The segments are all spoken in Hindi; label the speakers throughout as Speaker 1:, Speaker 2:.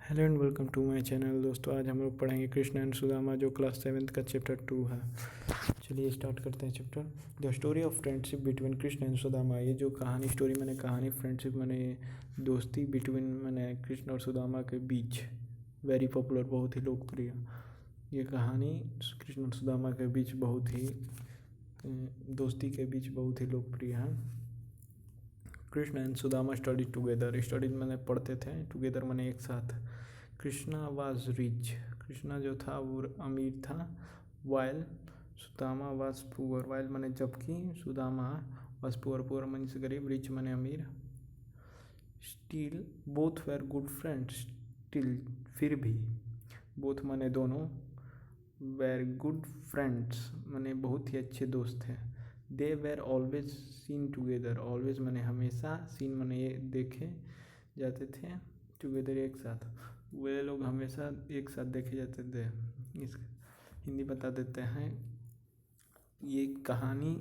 Speaker 1: Hello and welcome to my channel. दोस्तों आज हम लोग पढ़ेंगे कृष्ण एंड सुदामा, जो क्लास 7th का चैप्टर 2 है। चलिए स्टार्ट करते हैं chapter. The story of friendship between Krishna and Sudama. ये जो कहानी स्टोरी मैंने कहानी फ्रेंडशिप मैंने दोस्ती बिटवीन मैंने कृष्ण और सुदामा के बीच वेरी पॉपुलर, बहुत ही लोकप्रिय। ये कहानी कृष्ण और सुदामा के बीच बहुत ही दोस्ती के बीच बहुत ही लोकप्रिय है। Krishna and Sudama study together. Study मैंने पढ़ते थे, टुगेदर मैंने एक साथ। Krishna was rich. कृष्णा जो था वो अमीर था। While Sudama was poor. While मैंने जबकि सुदामा वाज पुअर। पुअर मैंने से गरीब, रिच मैंने अमीर। Still both where good friends. Still फिर भी, बोथ मैंने दोनों, वेर गुड फ्रेंड्स मैंने बहुत ही अच्छे दोस्त थे। They were always seen together. Always मैंने हमेशा, सीन मैंने ये देखे जाते थे, टुगेदर एक साथ। वे लोग हमेशा एक साथ देखे जाते थे। इस हिंदी बता देते हैं। ये कहानी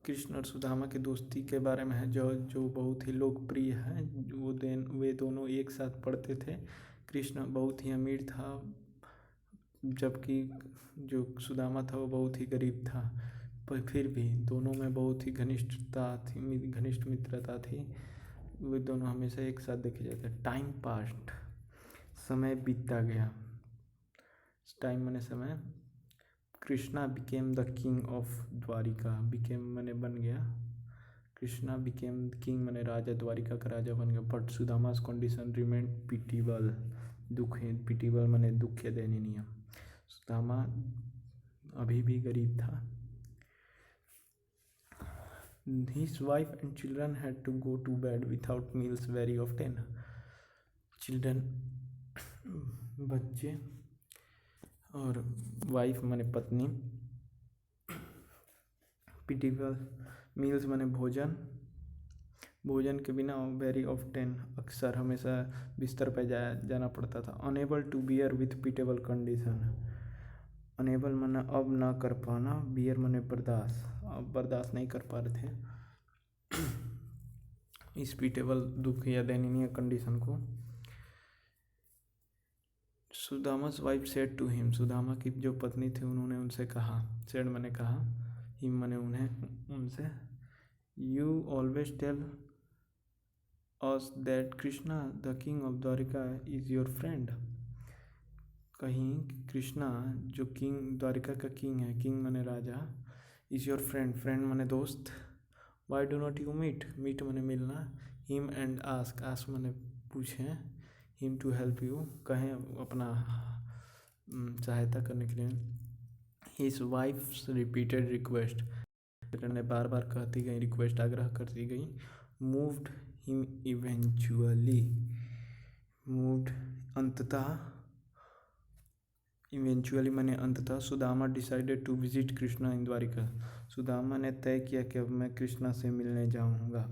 Speaker 1: कृष्ण और सुदामा की दोस्ती के बारे में है, जो बहुत ही लोकप्रिय है। वे दोनों एक साथ पढ़ते थे। कृष्ण बहुत ही अमीर था, जबकि जो सुदामा था वो बहुत ही गरीब था। पर फिर भी दोनों में बहुत ही घनिष्ठता थी, घनिष्ठ मित्रता थी। वे दोनों हमेशा एक साथ देखे जाते। टाइम पास्ट, समय बीतता गया। टाइम मैंने समय। Krishna became the king of Dwarka. Became मैंने बन गया। कृष्णा बिकेम किंग मैंने राजा, द्वारिका का राजा बन गया। But Sudama's condition remain pitiable. दुख है, पिटीबल मैंने दुख या दयनीय। सुदामा अभी भी गरीब था। His wife and children had to go to bed without meals very often. Children बच्चे और वाइफ माने पत्नी। पिटीबल मील्स माने भोजन, भोजन के बिना वेरी ऑफ्टेन अक्सर हमेशा बिस्तर पर जाना पड़ता था। Unable to bear with pitiable condition. Unable माना अब ना कर पाना, बियर माने बर्दाश्त, अब बर्दाश्त नहीं कर पा रहे थे इस पिटेबल दुख या दयनीय कंडीशन को। Sudama's wife said to him. Sudama की जो पत्नी थी उन्होंने उनसे कहा। सेड मैंने कहा, हिम मैंने उन्हें, उनसे। You always tell us that Krishna the king of Dwarka is your friend. कहीं कृष्णा जो किंग द्वारिका का किंग है, किंग मैंने राजा, इज योर फ्रेंड, फ्रेंड मैंने दोस्त। Why do not you meet, meet मैंने मिलना। हिम एंड आस्क, आस्क मैंने पूछें। हिम टू हेल्प यू, कहें अपना सहायता करने के लिए। हिज वाइफ्स रिपीटेड रिक्वेस्ट, ने बार बार कहती गई, रिक्वेस्ट आग्रह करती गई। मूव्ड हिम इवेंचुअली, मूव्ड अंततः, इवेंचुअली मैंने अंततः। Sudama decided to visit Krishna in Dwarka. Sudama ने तय किया कि अब मैं कृष्णा से मिलने जाऊंगा।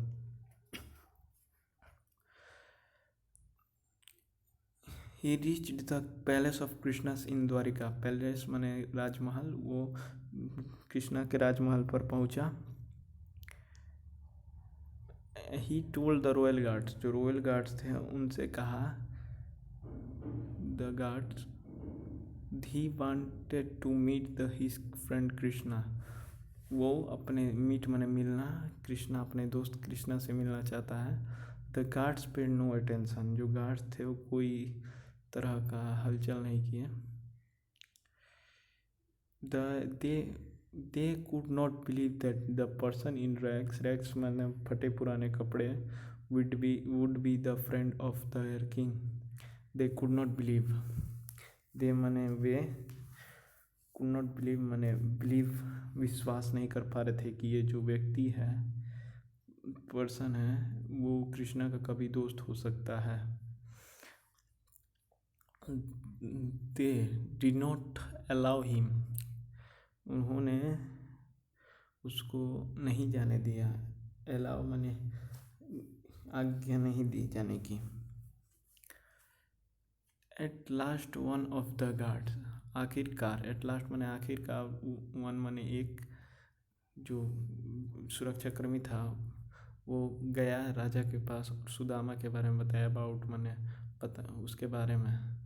Speaker 1: He reached the palace of Krishna's in Dwarka. Palace माने राजमहल, वो कृष्णा के राजमहल पर पहुंचा। He told the royal guards, जो रॉयल गार्ड्स थे उनसे कहा, the guards, he wanted to meet the his friend Krishna. वो अपने मीट माने मिलना, कृष्णा अपने दोस्त कृष्णा से मिलना चाहता है। The guards paid no attention, जो गार्ड्स थे वो कोई तरह का हलचल नहीं किए। They could not believe that the person in rags, rags मैंने फटे पुराने कपड़े, would be the friend of their king. They could not believe, they मैंने वे, कुड नॉट बिलीव मैंने बिलीव विश्वास नहीं कर पा रहे थे कि ये जो व्यक्ति है, पर्सन है, वो कृष्णा का कभी दोस्त हो सकता है। They did not allow him, उन्होंने उसको नहीं जाने दिया। अलाउ मैंने आज्ञा नहीं दी जाने की। At last one of the guards, आखिरकार, एट लास्ट मैंने आखिरकार, वन मैंने एक, जो सुरक्षाकर्मी था वो गया राजा के पास, सुदामा के बारे में बताया। अबाउट मैंने पता उसके बारे में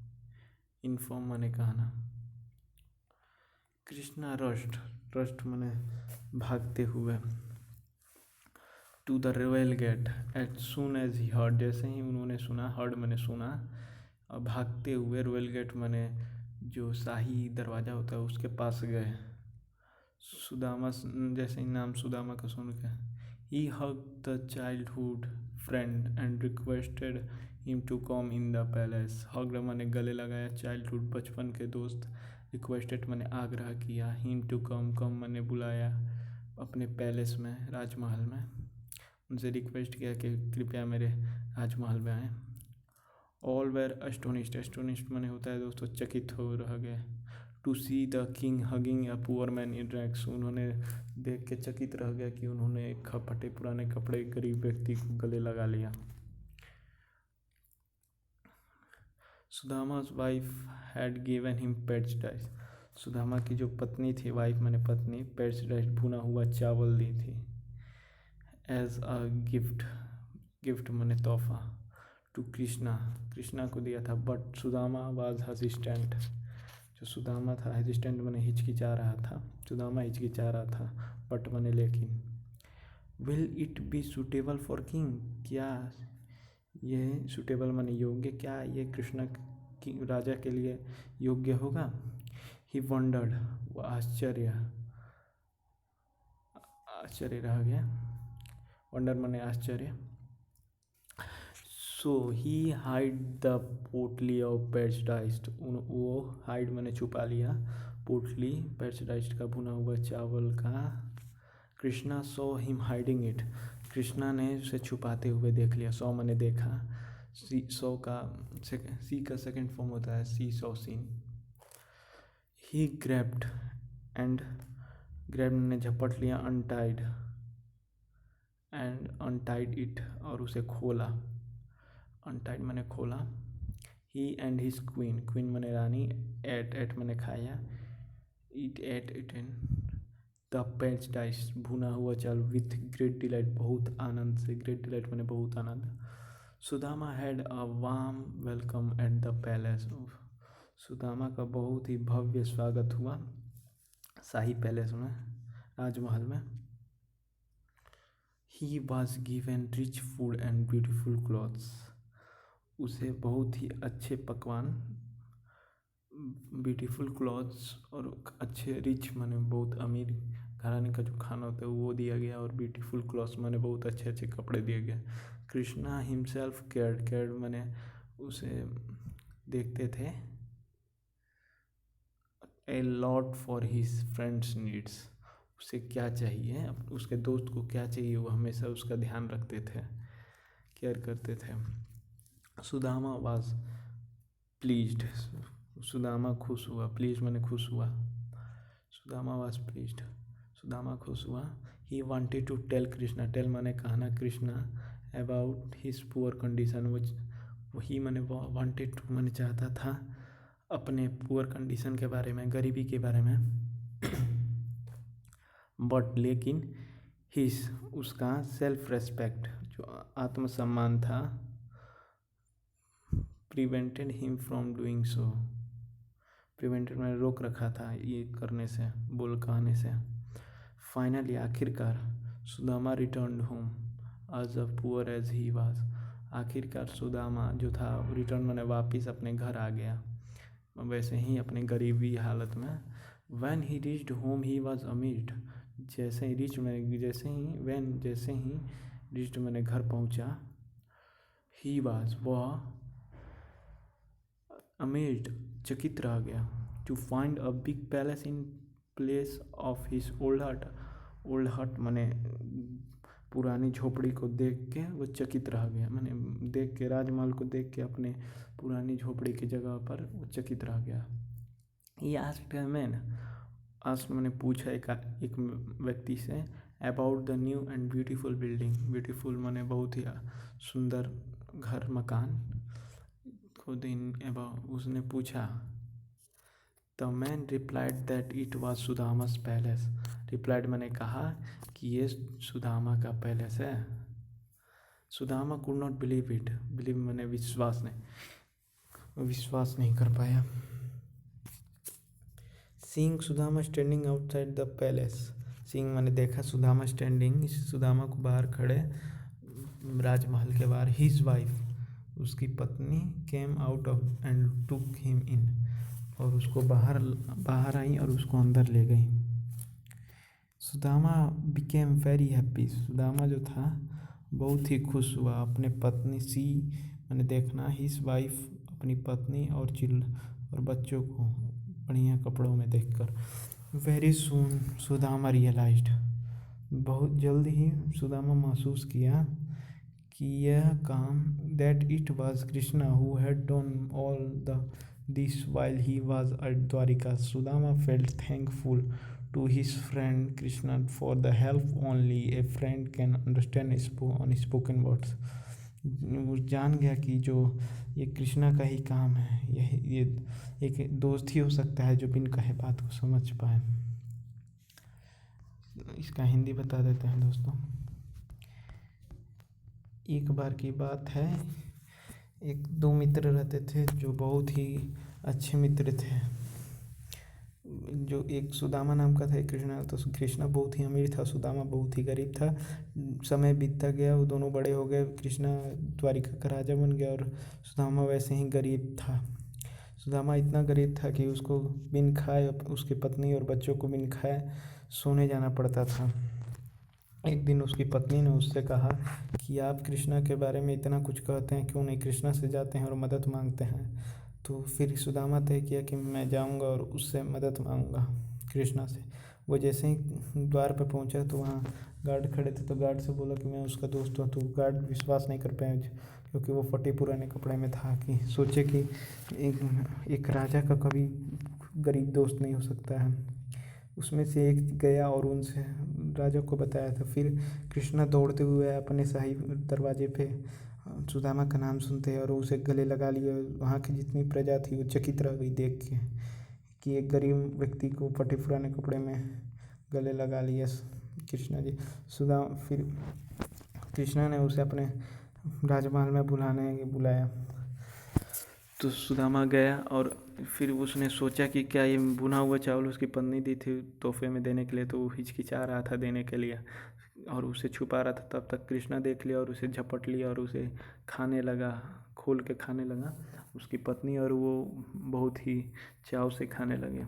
Speaker 1: इन्फॉर्म मैंने कहा ना। कृष्णा रस्ट मैंने भागते हुए to the royal gate as soon as he heard, जैसे ही उन्होंने सुना, हर्ड मैंने सुना, और भागते हुए रॉयल गेट मैंने जो शाही दरवाज़ा होता है उसके पास गए। सुदामा, जैसे ही नाम सुदामा का सुन के, he hug the childhood friend and requested him to come in the palace. Hug मैंने गले लगाया, चाइल्डहुड बचपन के दोस्त, रिक्वेस्टेड मैंने आग्रह किया, हिम टू कम मैंने बुलाया अपने पैलेस में, राजमहल में, उनसे रिक्वेस्ट किया कि कृपया मेरे राजमहल में आए। ऑल वेर एस्टोनिश्ड मैंने होता है दोस्तों चकित हो रह गए। To see the king hugging a poor man in rags, उन्होंने देख के चकित रह गया कि उन्होंने एक फटे पुराने कपड़े गरीब व्यक्ति को गले लगा लिया। Sudama's wife had given him pets rice, Sudama की जो पत्नी थी, वाइफ मैंने पत्नी, पेट्स राइस भुना हुआ चावल दी थी। एज अ गिफ्ट मैंने तोहफा, टू कृष्णा को दिया था। बट सुदामा वाज हेजिस्टेंट, जो सुदामा था हेजिस्टेंट मैंने हिचकिचा रहा था, सुदामा हिचकिचा रहा था, बट मैंने लेकिन। Will it be suitable for king, क्या ये सुटेबल मैंने योग्य, क्या ये कृष्णा की राजा के लिए योग्य होगा। ही वंडर्ड, वो आश्चर्य रह गया, वंडर मैंने आश्चर्य। सो ही हाइड द पोटली ऑफ पैराडाइज्ड, वो हाइड मैंने छुपा लिया, पोटली पैराडाइज्ड का भुना हुआ चावल का। Krishna saw him hiding it, Krishna ने उसे छुपाते हुए देख लिया, सो मैंने देखा, सी का सेकंड फॉर्म होता है सी, सो सीन। ही ग्रैब्ड ने झपट लिया, अनटाइड इट, और उसे खोला, अनटाइड मैंने खोला। ही एंड हिज क्वीन मैंने रानी, एट मैंने खाया, इटन द पैराडाइज भुना हुआ चावल, विथ ग्रेट डिलाइट बहुत आनंद से, ग्रेट डिलाइट मैंने बहुत आनंद। Sudama had a warm welcome at the palace, Sudama का बहुत ही भव्य स्वागत हुआ शाही पैलेस में, राजमहल में। He was given rich food and beautiful clothes, उसे बहुत ही अच्छे पकवान, ब्यूटीफुल क्लॉथ्स और अच्छे, रिच माने बहुत अमीर घराने का जो खाना होता है वो दिया गया, और ब्यूटीफुल क्लॉथ्स माने बहुत अच्छे अच्छे कपड़े दिए गए। कृष्णा हिमसेल्फ केयर्ड माने उसे देखते थे, a lot for his friends needs, उसे क्या चाहिए, उसके दोस्त को क्या चाहिए, वो हमेशा उसका ध्यान रखते थे, केयर करते थे। सुदामा वाज प्लीज्ड, सुदामा खुश हुआ, प्लीज मैंने खुश हुआ, सुदामा वाज प्लीज्ड, सुदामा खुश हुआ। He wanted to tell Krishna, tell मैंने कहना Krishna, about his poor condition, वही मैंने वांटेड टू मैंने चाहता था अपने पुअर कंडीशन के बारे में, गरीबी के बारे में। बट लेकिन हिज, उसका सेल्फ रेस्पेक्ट, जो आत्मसम्मान था, prevented him from doing so, prevented मैंने रोक रखा था ये करने से, बोल कहने से। फाइनली आखिरकार Sudama return home as a poor as he was, आखिरकार सुदामा जो था रिटर्न मैंने वापस अपने घर आ गया, वैसे ही अपने गरीबी हालत में। When he reached home he was amazed, जैसे ही रीच्ड मैंने घर पहुंचा, ही वाज, वह अमेज्ड चकित रह गया, to find a big palace in place of his old hut मैंने पुरानी झोपड़ी को देख के वो चकित रह गया, मैंने देख के, राजमहल को देख के अपने पुरानी झोपड़ी की जगह पर वो चकित रह गया। ये आस्क्ड मैंने पूछा एक व्यक्ति से, about the new and beautiful building, beautiful मैंने बहुत ही सुंदर घर मकान, खुद इन अबाउट उसने पूछा। The man replied that it was Sudama's palace, replied मैंने कहा कि ये सुदामा का पैलेस है। Sudama could not believe it, believe मैंने विश्वास नहीं, विश्वास नहीं कर पाया। Seeing Sudama standing outside the palace. Seeing मैंने देखा सुदामा स्टैंडिंग, इस सुदामा को बाहर खड़े राजमहल के बाहर। हिज वाइफ उसकी पत्नी came out of and took him in, और उसको बाहर आई और उसको अंदर ले गई। Sudama became very happy. Sudama जो था बहुत ही खुश हुआ अपने पत्नी सी मैंने देखना हिज वाइफ अपनी पत्नी और बच्चों को बढ़िया कपड़ों में देखकर। वेरी सून सुदामा रियलाइज्ड, बहुत जल्द ही सुदामा महसूस किया कि यह काम that it was Krishna who had done all this while he was at Dwarka. Sudama felt thankful to his friend Krishna for the help only a friend can understand unspoken words। वो जान गया कि जो ये कृष्णा का ही काम है, ये एक दोस्त ही हो सकता है जो बिन कहे बात को समझ पाए। इसका हिंदी बता देते हैं दोस्तों। एक बार की बात है, दो मित्र रहते थे जो बहुत ही अच्छे मित्र थे। जो एक सुदामा नाम का था, एक कृष्णा। तो कृष्णा बहुत ही अमीर था, सुदामा बहुत ही गरीब था। समय बीतता गया, वो दोनों बड़े हो गए। कृष्णा द्वारिका का राजा बन गया और सुदामा वैसे ही गरीब था। सुदामा इतना गरीब था कि उसको बिन खाए, उसकी पत्नी और बच्चों को बिन खाए सोने जाना पड़ता था। एक दिन उसकी पत्नी ने उससे कहा कि आप कृष्णा के बारे में इतना कुछ कहते हैं, क्यों नहीं कृष्णा से जाते हैं और मदद मांगते हैं। तो फिर सुदामा तय किया कि मैं जाऊंगा और उससे मदद मांगूंगा कृष्णा से। वो जैसे ही द्वार पर पहुंचा तो वहाँ गार्ड खड़े थे, तो गार्ड से बोला कि मैं उसका दोस्त हूँ। तो गार्ड विश्वास नहीं कर पाया क्योंकि वो फटे पुराने कपड़े में था, कि सोचे कि एक राजा का कभी गरीब दोस्त नहीं हो सकता है। उसमें से एक गया और उनसे राजा को बताया था। फिर कृष्णा दौड़ते हुए अपने शाही दरवाजे पे सुदामा का नाम सुनते और उसे गले लगा लिए। वहाँ की जितनी प्रजा थी वो चकित रह गई देख के कि एक गरीब व्यक्ति को फटे पुराने कपड़े में गले लगा लिया कृष्णा जी। फिर कृष्णा ने उसे अपने राजमहल में बुलाया। तो सुदामा गया और फिर उसने सोचा कि क्या ये भुना हुआ चावल उसकी पत्नी दी थी तोहफे में देने के लिए, तो वो हिचकिचा रहा था देने के लिए और उसे छुपा रहा था। तब तक कृष्णा देख लिया और उसे झपट लिया और उसे खाने लगा, खोल के खाने लगा। उसकी पत्नी और वो बहुत ही चाव से खाने लगे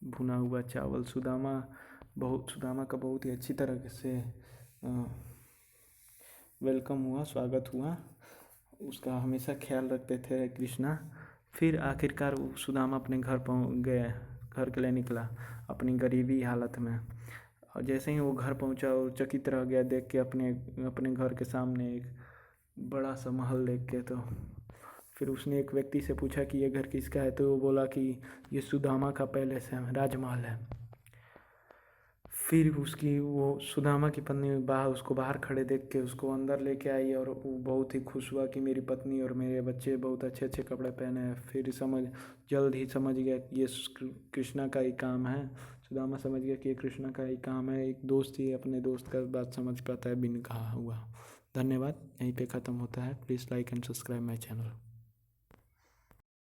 Speaker 1: भुना हुआ चावल। सुदामा का बहुत ही अच्छी तरह से वेलकम हुआ, स्वागत हुआ। उसका हमेशा ख्याल रखते थे कृष्णा। फिर आखिरकार वो सुदामा अपने घर गया, घर के लिए निकला अपनी गरीबी हालत में। और जैसे ही वो घर पहुंचा और चकित रह गया देख के अपने घर के सामने एक बड़ा सा महल देख के। तो फिर उसने एक व्यक्ति से पूछा कि ये घर किसका है। तो वो बोला कि ये सुदामा का पैलेस है, राजमहल है। फिर वो सुदामा की पत्नी उसको बाहर खड़े देख के उसको अंदर लेके आई और वो बहुत ही खुश हुआ कि मेरी पत्नी और मेरे बच्चे बहुत अच्छे अच्छे कपड़े पहने हैं। फिर जल्द ही समझ गया कि ये कृष्णा का ही काम है। सुदामा समझ गया कि ये कृष्णा का ही काम है। एक दोस्त ही अपने दोस्त का बात समझ पाता है बिन कहा हुआ। धन्यवाद। यहीं पे ख़त्म होता है। Please like and subscribe my channel.